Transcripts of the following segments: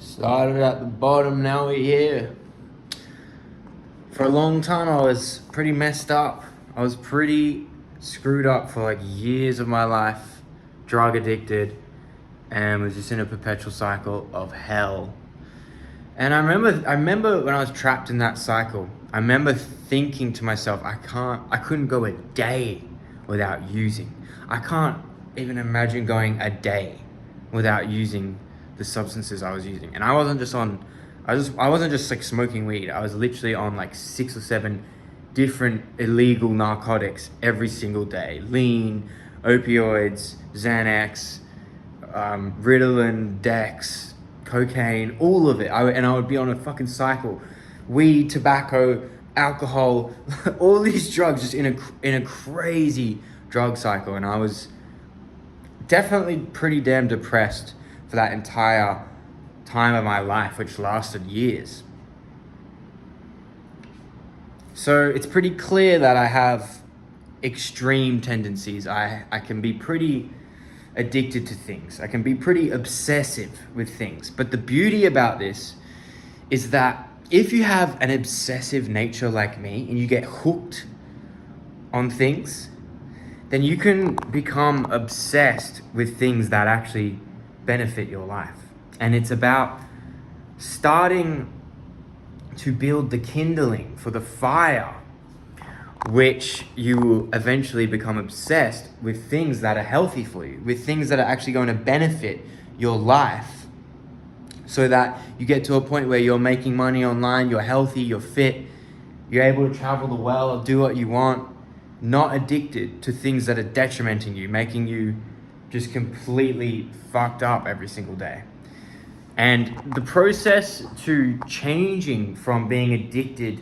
Started at the bottom, now we're here. For a long time, I was pretty messed up. I was pretty screwed up for like years of my life, drug addicted, and was just in a perpetual cycle of hell. And I remember when I was trapped in that cycle, I remember thinking to myself, I couldn't go a day without using. I can't even imagine going a day without using the substances I was using. And I wasn't just like smoking weed. I was literally on like 6 or 7 different illegal narcotics every single day. Lean, opioids, Xanax, Ritalin, Dex, cocaine, all of it. And I would be on a fucking cycle. Weed, tobacco, alcohol, all these drugs just in a crazy drug cycle. And I was definitely pretty damn depressed for that entire time of my life, which lasted years. So it's pretty clear that I have extreme tendencies. I can be pretty addicted to things. I can be pretty obsessive with things. But the beauty about this is that if you have an obsessive nature like me and you get hooked on things, then you can become obsessed with things that actually benefit your life. And it's about starting to build the kindling for the fire, which you will eventually become obsessed with things that are healthy for you, with things that are actually going to benefit your life, so that you get to a point where you're making money online, you're healthy, you're fit, you're able to travel the world, do what you want, not addicted to things that are detrimenting you, making you just completely fucked up every single day. And the process to changing from being addicted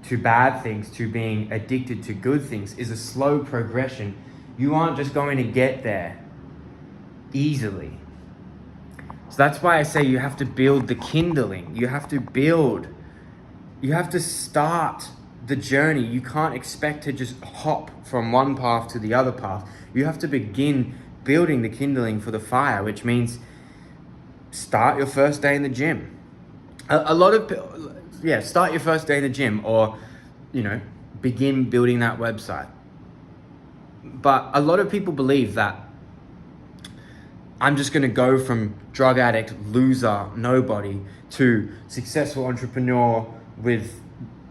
to bad things to being addicted to good things is a slow progression. You aren't just going to get there easily. So that's why I say you have to build the kindling. You have to start the journey. You can't expect to just hop from one path to the other path. You have to begin building the kindling for the fire, which means start your first day in the gym. Start your first day in the gym, or, begin building that website. But a lot of people believe that I'm just going to go from drug addict, loser, nobody to successful entrepreneur with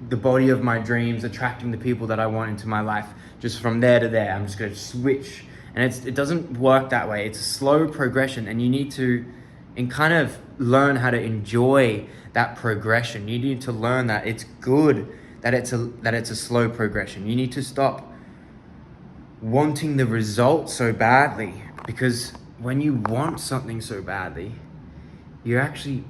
the body of my dreams, attracting the people that I want into my life, just from there to there. I'm just going to switch. And it doesn't work that way. It's a slow progression, and you need to kind of learn how to enjoy that progression. You need to learn that it's good that it's a slow progression. You need to stop wanting the result so badly, because when you want something so badly, you're actually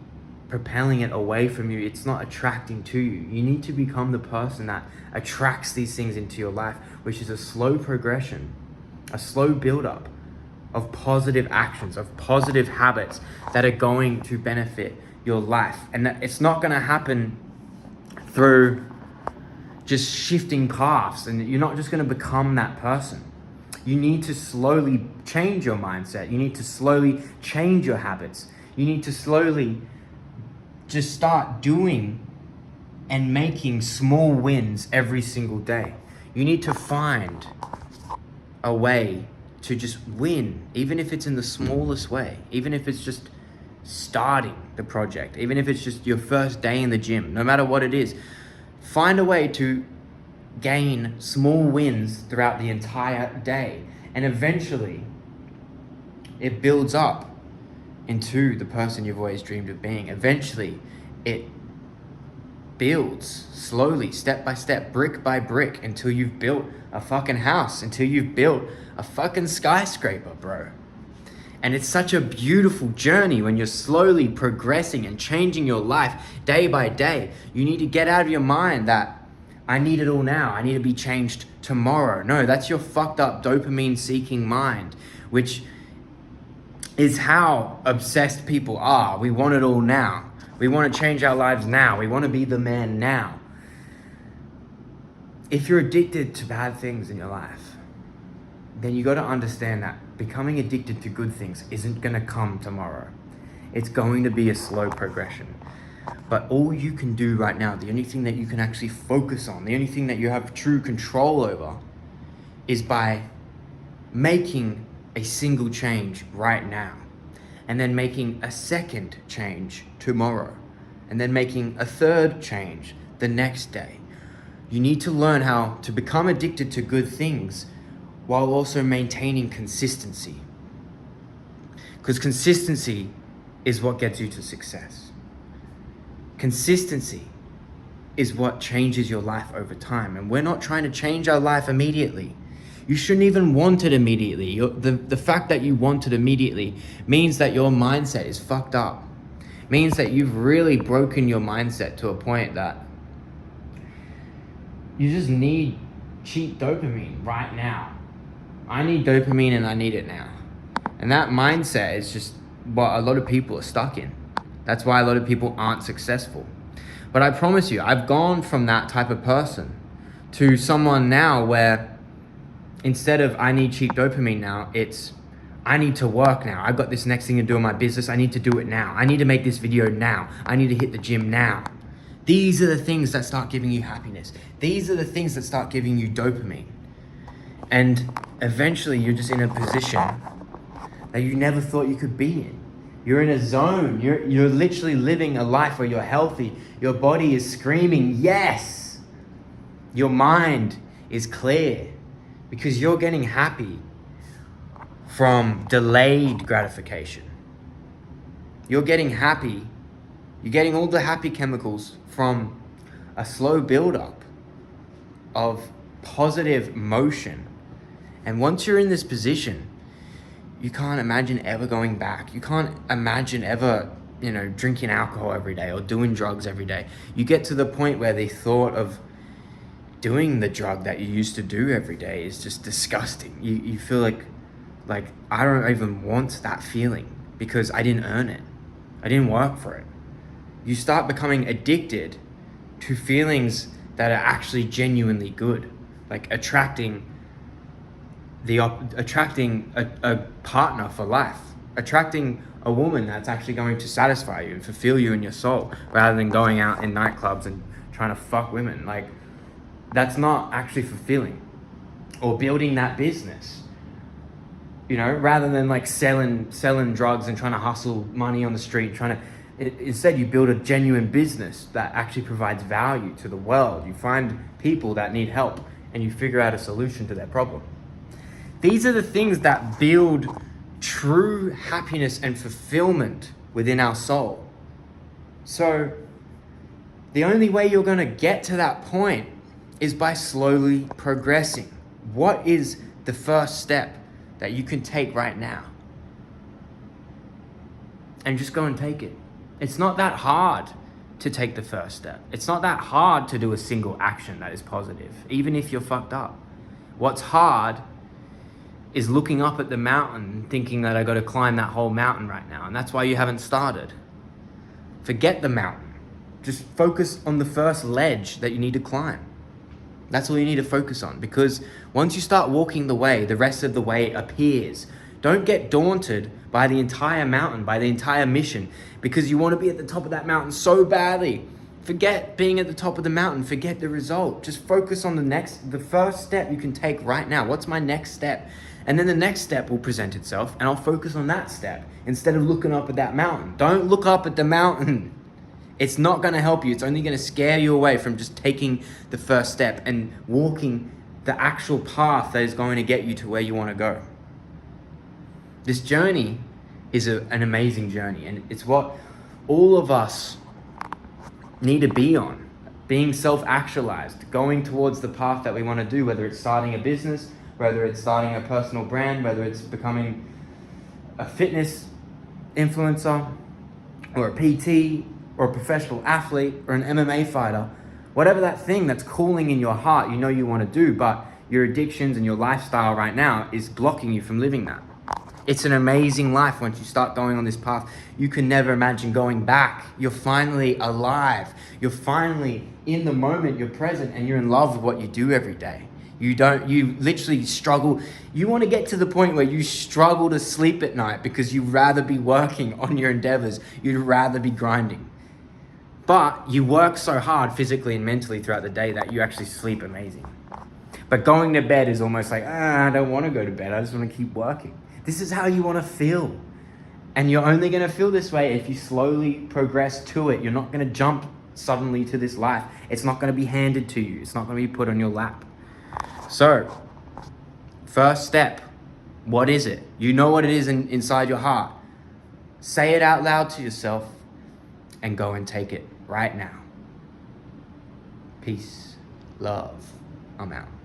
propelling it away from you. It's not attracting to you. You need to become the person that attracts these things into your life, which is a slow progression, a slow build-up of positive actions, of positive habits that are going to benefit your life. And that it's not going to happen through just shifting paths, and you're not just going to become that person. You need to slowly change your mindset. You need to slowly change your habits. You need to slowly just start doing and making small wins every single day. You need to find a way to just win, even if it's in the smallest way, even if it's just starting the project, even if it's just your first day in the gym, no matter what it is. Find a way to gain small wins throughout the entire day, and eventually it builds up into the person you've always dreamed of being. Eventually it builds slowly, step by step, brick by brick, until you've built a fucking house, until you've built a fucking skyscraper, bro. And it's such a beautiful journey when you're slowly progressing and changing your life day by day. You need to get out of your mind that I need it all now, I need to be changed tomorrow. No, that's your fucked up dopamine seeking mind, which is how obsessed people are. We want it all now. We want to change our lives now. We want to be the man now. If you're addicted to bad things in your life, then you got to understand that becoming addicted to good things isn't going to come tomorrow. It's going to be a slow progression. But all you can do right now, the only thing that you can actually focus on, the only thing that you have true control over, is by making a single change right now, and then making a second change tomorrow, and then making a third change the next day. You need to learn how to become addicted to good things while also maintaining consistency. Because consistency is what gets you to success. Consistency is what changes your life over time. And we're not trying to change our life immediately. You shouldn't even want it immediately. The fact that you want it immediately means that your mindset is fucked up. Means that you've really broken your mindset to a point that you just need cheap dopamine right now. I need dopamine and I need it now. And that mindset is just what a lot of people are stuck in. That's why a lot of people aren't successful. But I promise you, I've gone from that type of person to someone now where instead of I need cheap dopamine now, it's I need to work now. I've got this next thing to do in my business. I need to do it now. I need to make this video now. I need to hit the gym now. These are the things that start giving you happiness. These are the things that start giving you dopamine. And eventually you're just in a position that you never thought you could be in. You're in a zone. You're literally living a life where you're healthy. Your body is screaming, yes. Your mind is clear because you're getting happy from delayed gratification. You're getting happy. You're getting all the happy chemicals from a slow buildup of positive motion. And once you're in this position, you can't imagine ever going back. You can't imagine ever, drinking alcohol every day or doing drugs every day. You get to the point where the thought of doing the drug that you used to do every day is just disgusting. You feel like I don't even want that feeling because I didn't earn it. I didn't work for it. You start becoming addicted to feelings that are actually genuinely good, like attracting a partner for life, attracting a woman that's actually going to satisfy you and fulfill you in your soul, rather than going out in nightclubs and trying to fuck women. Like, that's not actually fulfilling. Or building that business, rather than like selling drugs and trying to hustle money on the street, instead you build a genuine business that actually provides value to the world. You find people that need help and you figure out a solution to their problem. These are the things that build true happiness and fulfillment within our soul. So the only way you're going to get to that point is by slowly progressing. What is the first step that you can take right now? And just go and take it. It's not that hard to take the first step. It's not that hard to do a single action that is positive, even if you're fucked up. What's hard is looking up at the mountain thinking that I got to climb that whole mountain right now. And that's why you haven't started. Forget the mountain. Just focus on the first ledge that you need to climb. That's all you need to focus on, because once you start walking the way, the rest of the way appears. Don't get daunted by the entire mountain, by the entire mission, because you want to be at the top of that mountain so badly. Forget being at the top of the mountain. Forget the result. Just focus on the first step you can take right now. What's my next step? And then the next step will present itself, and I'll focus on that step instead of looking up at that mountain. Don't look up at the mountain. It's not going to help you. It's only going to scare you away from just taking the first step and walking the actual path that is going to get you to where you want to go. This journey is an amazing journey, and it's what all of us need to be on. Being self-actualized, going towards the path that we want to do, whether it's starting a business, whether it's starting a personal brand, whether it's becoming a fitness influencer or a PT or a professional athlete or an MMA fighter. Whatever that thing that's calling in your heart you want to do, but your addictions and your lifestyle right now is blocking you from living that. It's an amazing life once you start going on this path. You can never imagine going back. You're finally alive. You're finally in the moment, you're present, and you're in love with what you do every day. You literally struggle. You want to get to the point where you struggle to sleep at night because you'd rather be working on your endeavors. You'd rather be grinding. But you work so hard physically and mentally throughout the day that you actually sleep amazing. But going to bed is almost like, I don't want to go to bed. I just want to keep working. This is how you want to feel. And you're only going to feel this way if you slowly progress to it. You're not going to jump suddenly to this life. It's not going to be handed to you. It's not going to be put on your lap. So, first step, what is it? You know what it is inside your heart. Say it out loud to yourself and go and take it right now. Peace, love, I'm out.